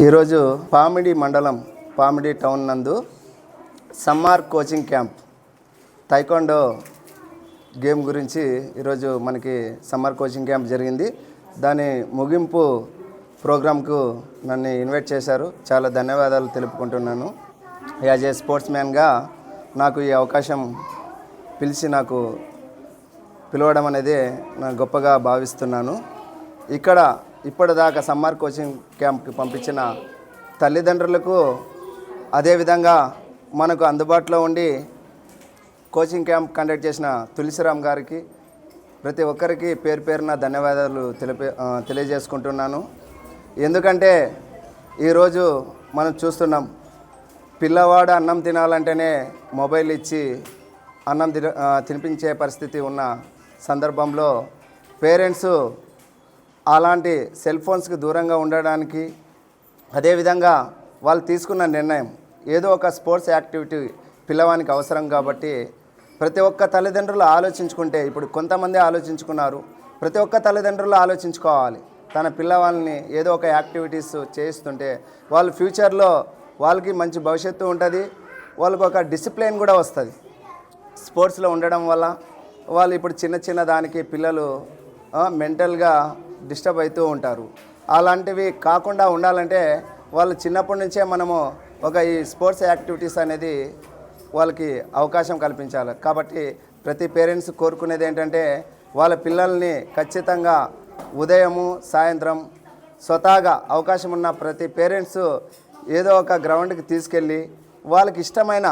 ఈరోజు పామిడి మండలం పామిడి టౌన్ నందు summer coaching camp taekwondo game గురించి ఈరోజు మనకి సమ్మర్ కోచింగ్ క్యాంప్ జరిగింది. దాని ముగింపు ప్రోగ్రాంకు నన్ను ఇన్వైట్ చేశారు. చాలా ధన్యవాదాలు తెలుపుకుంటున్నాను. యాజ్ ఏ స్పోర్ట్స్ మ్యాన్గా నాకు ఈ అవకాశం నాకు పిలవడం అనేది నేను గొప్పగా భావిస్తున్నాను. ఇక్కడ ఇప్పటిదాకా సమ్మర్ కోచింగ్ క్యాంప్కి పంపించిన తల్లిదండ్రులకు, అదేవిధంగా మనకు అందుబాటులో ఉండి కోచింగ్ క్యాంప్ కండక్ట్ చేసిన తులసిరామ్ గారికి, ప్రతి ఒక్కరికి పేరు పేరున ధన్యవాదాలు తెలియజేసుకుంటున్నాను. ఎందుకంటే ఈరోజు మనం చూస్తున్నాం, పిల్లవాడు అన్నం తినాలంటేనే మొబైల్ ఇచ్చి అన్నం తినిపించే పరిస్థితి ఉన్న సందర్భంలో పేరెంట్స్ అలాంటి సెల్ ఫోన్స్కి దూరంగా ఉండడానికి, అదేవిధంగా వాళ్ళు తీసుకున్న నిర్ణయం ఏదో ఒక స్పోర్ట్స్ యాక్టివిటీ పిల్లవానికి అవసరం కాబట్టి ప్రతి ఒక్క తల్లిదండ్రులు ఆలోచించుకుంటే, ఇప్పుడు కొంతమంది ఆలోచించుకున్నారు, ప్రతి ఒక్క తల్లిదండ్రులు ఆలోచించుకోవాలి. తన పిల్లవాళ్ళని ఏదో ఒక యాక్టివిటీస్ చేయిస్తుంటే వాళ్ళు ఫ్యూచర్లో వాళ్ళకి మంచి భవిష్యత్తు ఉంటుంది, వాళ్ళకు ఒక డిసిప్లిన్ కూడా వస్తుంది. స్పోర్ట్స్లో ఉండడం వల్ల వాళ్ళు ఇప్పుడు చిన్న దానికి పిల్లలు మెంటల్గా డిస్టర్బ్ అవుతూ ఉంటారు. అలాంటివి కాకుండా ఉండాలంటే వాళ్ళు చిన్నప్పటి నుంచే మనము ఈ స్పోర్ట్స్ యాక్టివిటీస్ అనేది వాళ్ళకి అవకాశం కల్పించాలి. కాబట్టి ప్రతి పేరెంట్స్ కోరుకునేది ఏంటంటే వాళ్ళ పిల్లల్ని ఖచ్చితంగా ఉదయము సాయంత్రం స్వతహాగా అవకాశం ఉన్న ప్రతి పేరెంట్స్ ఏదో ఒక గ్రౌండ్కి తీసుకెళ్ళి వాళ్ళకి ఇష్టమైన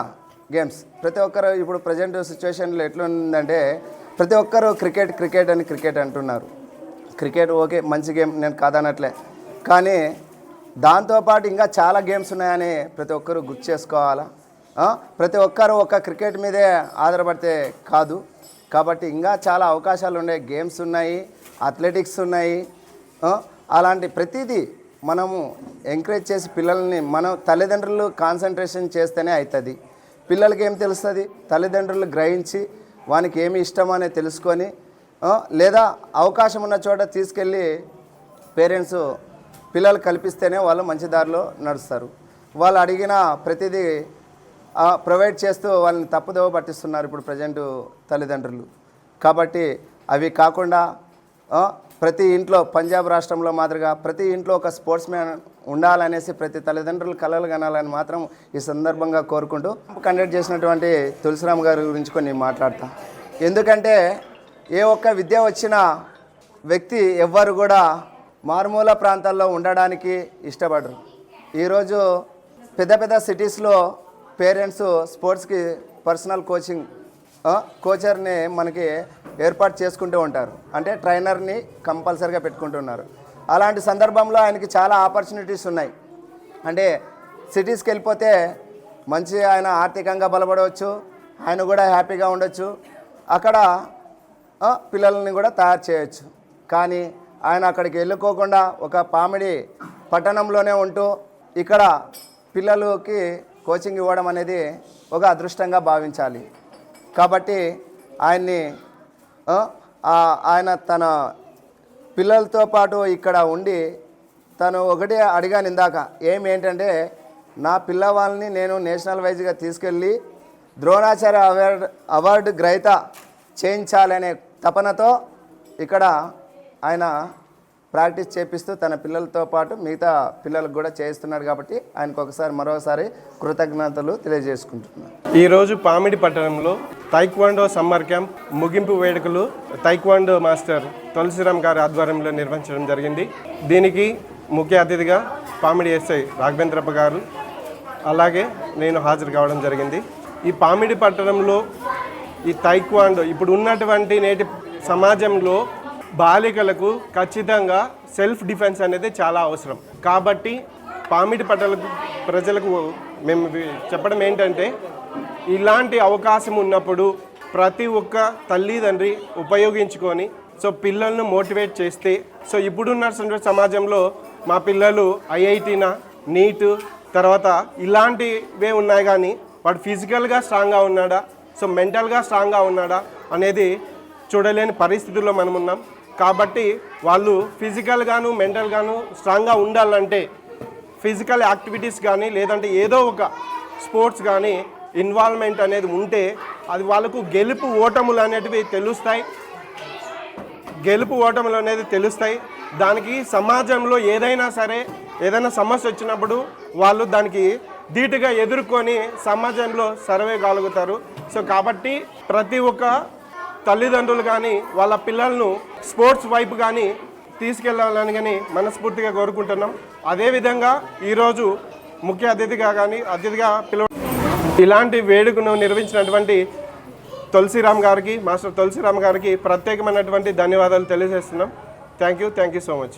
గేమ్స్, ప్రతి ఒక్కరు ఇప్పుడు ప్రజెంట్ సిచ్యువేషన్లో ఎట్లుందంటే ప్రతి ఒక్కరు క్రికెట్ అంటున్నారు. క్రికెట్ ఓకే, మంచి గేమ్, నేను కాదనట్లే, కానీ దాంతోపాటు ఇంకా చాలా గేమ్స్ ఉన్నాయని ప్రతి ఒక్కరు గుర్తు చేసుకోవాలా. ప్రతి ఒక్కరు ఒక క్రికెట్ మీదే ఆధారపడితే కాదు. కాబట్టి ఇంకా చాలా అవకాశాలు ఉండే గేమ్స్ ఉన్నాయి, అథ్లెటిక్స్ ఉన్నాయి. అలాంటి ప్రతిదీ మనము ఎంకరేజ్ చేసి పిల్లల్ని మనం తల్లిదండ్రులు కాన్సన్ట్రేషన్ చేస్తేనే అవుతుంది. పిల్లలకి ఏం తెలుస్తుంది, తల్లిదండ్రులు గ్రహించి వానికి ఏమి ఇష్టమనే తెలుసుకొని, లేదా అవకాశం ఉన్న చోట తీసుకెళ్ళి పేరెంట్స్ పిల్లలు కల్పిస్తేనే వాళ్ళు మంచి దారిలో నడుస్తారు. వాళ్ళు అడిగిన ప్రతిదీ ప్రొవైడ్ చేస్తూ వాళ్ళని తప్పుదోవ పట్టిస్తున్నారు ఇప్పుడు ప్రజెంట్ తల్లిదండ్రులు. కాబట్టి అవి కాకుండా ప్రతి ఇంట్లో, పంజాబ్ రాష్ట్రంలో మాదిరిగా ప్రతి ఇంట్లో ఒక స్పోర్ట్స్ మ్యాన్ ఉండాలనేసి ప్రతి తల్లిదండ్రులు కలలు కనాలని మాత్రం ఈ సందర్భంగా కోరుకుంటూ కండక్ట్ చేసినటువంటి తులసిరామ్ గారి గురించి కొన్ని మాట్లాడతా. ఎందుకంటే ఏ ఒక్క విద్య వచ్చిన వ్యక్తి ఎవ్వరు కూడా మారుమూల ప్రాంతాల్లో ఉండడానికి ఇష్టపడరు. ఈరోజు పెద్ద సిటీస్లో పేరెంట్స్ స్పోర్ట్స్కి పర్సనల్ కోచర్ని మనకి ఏర్పాటు చేసుకుంటూ ఉంటారు, అంటే ట్రైనర్ని కంపల్సరీగా పెట్టుకుంటున్నారు. అలాంటి సందర్భంలో ఆయనకి చాలా ఆపర్చునిటీస్ ఉన్నాయి. అంటే సిటీస్కి వెళ్ళిపోతే మంచి ఆయన ఆర్థికంగా బలపడవచ్చు, ఆయన కూడా హ్యాపీగా ఉండొచ్చు, అక్కడ పిల్లల్ని కూడా తయారు చేయొచ్చు. కానీ ఆయన అక్కడికి వెళ్ళుకోకుండా ఒక పామిడి పట్టణంలోనే ఉంటూ ఇక్కడ పిల్లలకి కోచింగ్ ఇవ్వడం అనేది ఒక అదృష్టంగా భావించాలి. కాబట్టి ఆయన తన పిల్లలతో పాటు ఇక్కడ ఉండి తను ఒకటి అడిగాను ఇందాక, ఏంటంటే నా పిల్లవాళ్ళని నేను నేషనల్ వైజ్గా తీసుకెళ్ళి ద్రోణాచార్య అవార్డు గ్రహీత చేయించాలనే తపనతో ఇక్కడ ఆయన ప్రాక్టీస్ చేపిస్తూ తన పిల్లలతో పాటు మిగతా పిల్లలకు కూడా చేయిస్తున్నాడు. కాబట్టి ఆయనకు మరోసారి కృతజ్ఞతలు తెలియజేసుకుంటున్నాను. ఈరోజు పామిడి పట్టణంలో టైక్వాండో సమ్మర్ క్యాంప్ ముగింపు వేడుకలు టైక్వాండో మాస్టర్ తులసిరామ్ గారి ఆధ్వర్యంలో నిర్వహించడం జరిగింది. దీనికి ముఖ్య అతిథిగా పామిడి ఎస్ఐ రాఘవేంద్రప్ప గారు అలాగే నేను హాజరు కావడం జరిగింది. ఈ పామిడి పట్టణంలో ఈ టైక్వాండో ఇప్పుడు ఉన్నటువంటి నేటి సమాజంలో బాలికలకు ఖచ్చితంగా సెల్ఫ్ డిఫెన్స్ అనేది చాలా అవసరం. కాబట్టి పామిడి ప్రజలకు మేము చెప్పడం ఏంటంటే, ఇలాంటి అవకాశం ఉన్నప్పుడు ప్రతి ఒక్క తల్లిదండ్రి ఉపయోగించుకొని పిల్లలను మోటివేట్ చేస్తే, ఇప్పుడున్న సమాజంలో మా పిల్లలు ఐఐటీనా, నీట్ తర్వాత ఇలాంటివే ఉన్నాయి, కానీ వాడు ఫిజికల్గా స్ట్రాంగ్గా ఉన్నాడా, మెంటల్గా స్ట్రాంగ్గా ఉన్నాడా అనేది చూడలేని పరిస్థితుల్లో మనం ఉన్నాం. కాబట్టి వాళ్ళు ఫిజికల్గాను మెంటల్గాను స్ట్రాంగ్గా ఉండాలంటే ఫిజికల్ యాక్టివిటీస్ కానీ లేదంటే ఏదో ఒక స్పోర్ట్స్ కానీ ఇన్వాల్వ్మెంట్ అనేది ఉంటే అది వాళ్ళకు గెలుపు ఓటములు అనేటివి తెలుస్తాయి. దానికి సమాజంలో ఏదైనా సరే ఏదైనా సమస్య వచ్చినప్పుడు వాళ్ళు దానికి ధీటుగా ఎదుర్కొని సమాజంలో సర్వే కాగలుగుతారు. సో కాబట్టి ప్రతి ఒక్క తల్లిదండ్రులు కానీ వాళ్ళ పిల్లలను స్పోర్ట్స్ వైపు కానీ తీసుకెళ్ళాలని కానీ మనస్ఫూర్తిగా కోరుకుంటున్నాం. అదేవిధంగా ఈరోజు ముఖ్య అతిథిగా ఇలాంటి వేడుకను నిర్వహించినటువంటి మాస్టర్ తులసిరామ్ గారికి ప్రత్యేకమైనటువంటి ధన్యవాదాలు తెలియజేస్తున్నాం. Thank you so much.